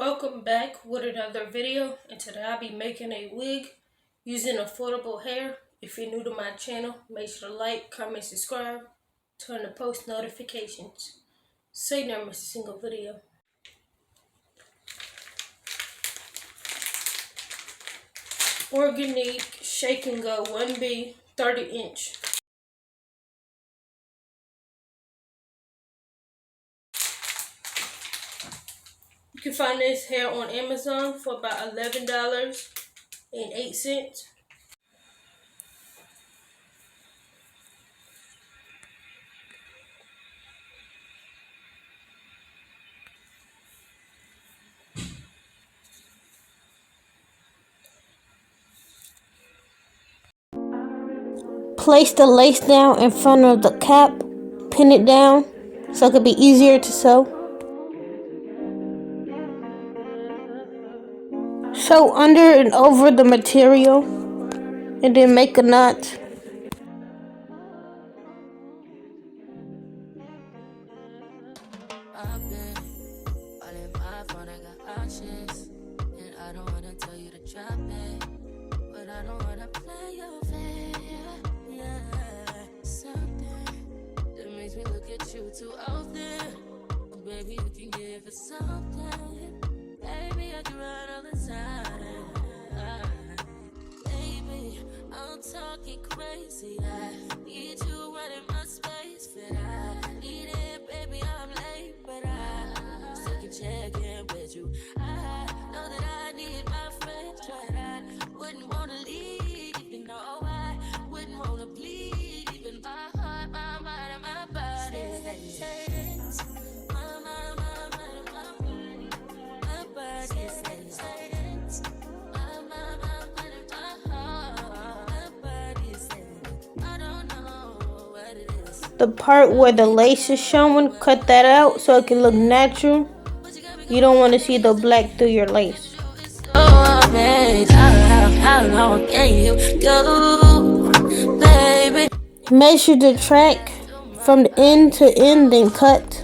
Welcome back with another video, and today I'll be making a wig using affordable hair. If you're new to my channel, make sure to like, comment, subscribe, turn the post notifications so you never miss a single video. Organique Shake and Go 1B 30-inch. You can find this hair on Amazon for about $11.08. Place the lace down in front of the cap, pin it down so it could be easier to sew. Sew under and over the material and then make a knot. Too often, baby, you can give it something. Baby, I can run all the time. Baby, I'm talking crazy. I need you running my space, but I need it, baby. I'm late, but I still can check in with you. I know that I need my friends, but I wouldn't wanna leave. You know, I wouldn't wanna bleed. Even my heart, my mind, and my body. The part where the lace is showing, cut that out so it can look natural. You don't want to see the black through your lace. Measure the track from the end to end, then cut.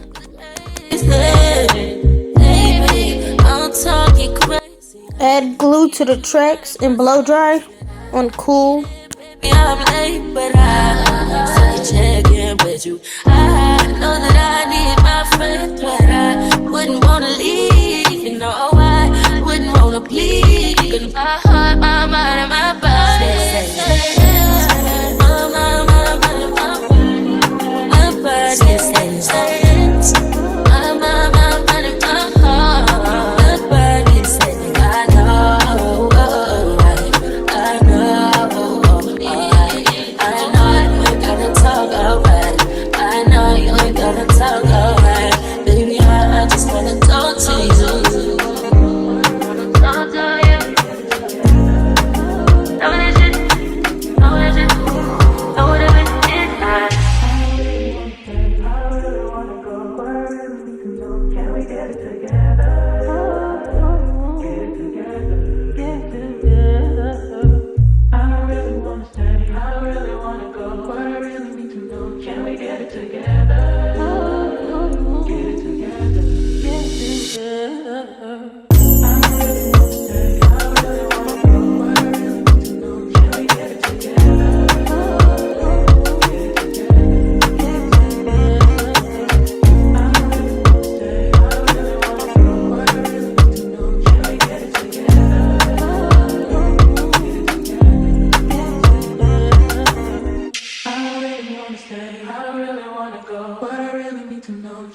Add glue to the tracks and blow dry on cool. I'm late, but I still check in with you. I know that I need my friends, but I wouldn't wanna leave. You know, I wouldn't wanna bleed. Even my heart, my mind, and my body.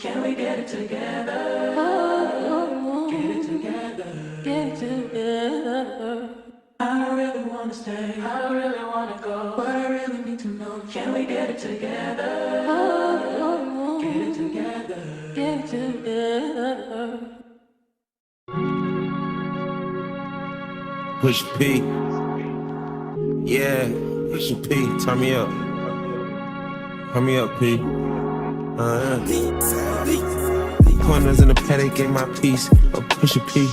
Can we get it together? Get it together. Get it together. I really wanna stay. I really wanna go. But I really need to know. Can we get it together? Get it together. Get it together. Push P. Yeah, push P. Turn me up. Turn me up, P. Pointers in the paddock, get my piece. A push a P.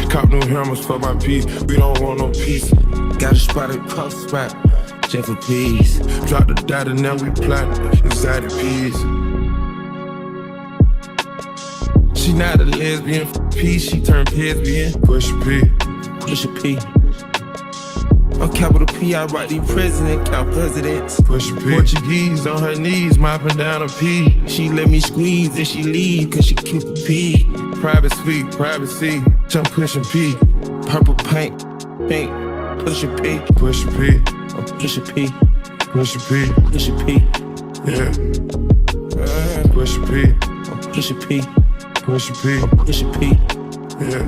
Cop new hammers for my piece. We don't want no peace. Got a spotted puff spot. Jeff for peace. Drop the data, now we plotting inside the peas. She not a lesbian. P, she turned lesbian. Push P. Push a P. On capital P, I write the president, count presidents. Push P. Portuguese on her knees, mopping down a P. She let me squeeze and she leave, cause she keep a P. Private suite, privacy, jump pushing P. Purple paint, pink, push a P. Push P. Push a P. Push P. Push a P. Yeah. Push P. Push a P. Push P. Push a P. Yeah.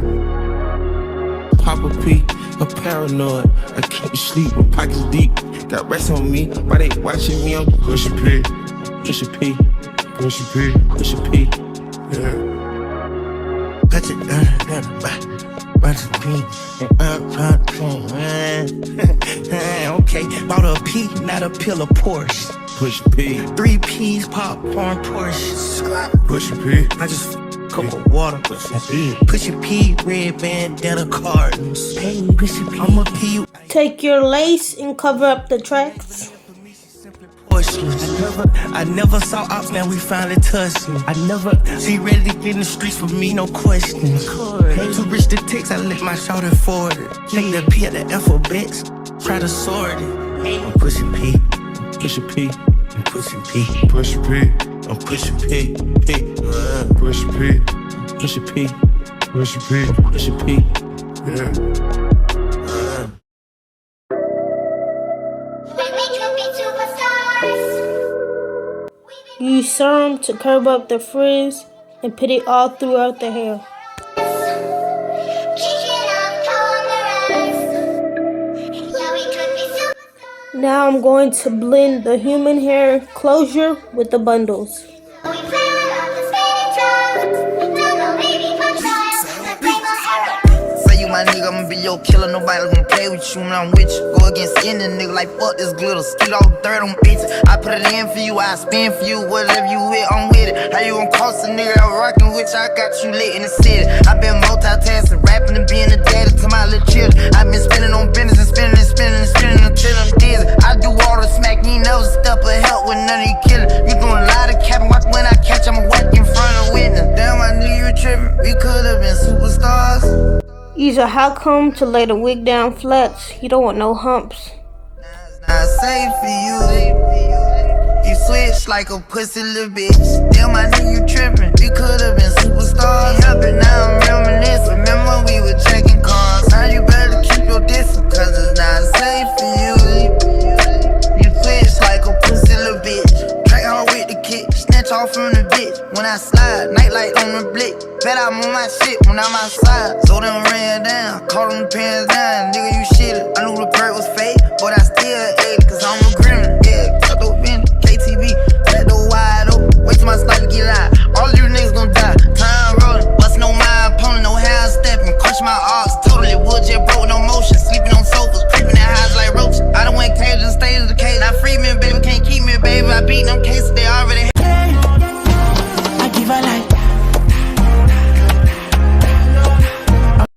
Papa P, I'm paranoid. I can't sleep, my pockets deep. Got rest on me, why they watching me? I'm Push P. Push a P. Push P. Push a P. Yeah. Touch it, bunch of P, okay, bought a P, not a pill of Porsche. Push P. 3 P's, popcorn, Porsche. Push P. I just cup of water. Push a P, red bandana cartons. Push a P, I'm a P. Take your lace and cover up the tracks. I never saw ops, now we finally touched me. She ready to get in the streets for me, no questions. Too rich to text, I let my shorty forward it. Take the P at the alphabets, try to sort it. I'm pushing P, Push a P. I'm pushing P, Push P. I'm pushing P, Push P. Push a P. Push P. Push a P. Yeah. Use serum to curb up the frizz and put it all throughout the hair. Now I'm going to blend the human hair closure with the bundles. my nigga, I'ma be your killer. Nobody gonna play with you when I'm with you. Go against any nigga like fuck this glitter. Skeet all dirt on bitches. I put it in for you, I spin for you. Whatever you with, I'm with it. How you gon' cost a nigga I'm rockin' with you? I got you lit in the city. I been multitasking, rapping and being a daddy to my little children. I been spinning on business and spinning and spinning and spinning until I'm dizzy. I do all the smack, you ain't never step of help with none of you killers. You doing a lot of capping, watch when I catch, I'ma whack in front of witness. Damn, I knew you were tripping. We could've been superstars. Use a hot comb to lay the wig down flat. You don't want no humps. Not safe for you. You switch like a pussy little bitch. Damn, I knew you tripping. We could've been superstars. Yeah, but now I'm reminiscing. Remember we were checking cars. Now you better keep your distance, cause it's not safe for you. You switch like a pussy little bitch. Track hard with the kick, snatch off from the bitch. When I slide, nightlight on the blick. Bet I'm on my shit when I'm outside. So them ran down, caught them pants down. Nigga, you shitted. I knew the perk was fake, but I still ate it, cause I'm a criminal. Yeah, cut the wind, KTV, let the wide open. Wait till my sniper get out. All you niggas gon' die. Time rolling, bustin' on my opponent, no how I'm stepping. Crush my arcs, totally wood, just broke, no motion. Sleeping on sofas, creeping in highs like roaches. I done went cage and stayed in the cage. Now free me, baby, can't keep me, baby. I beat them cases, they already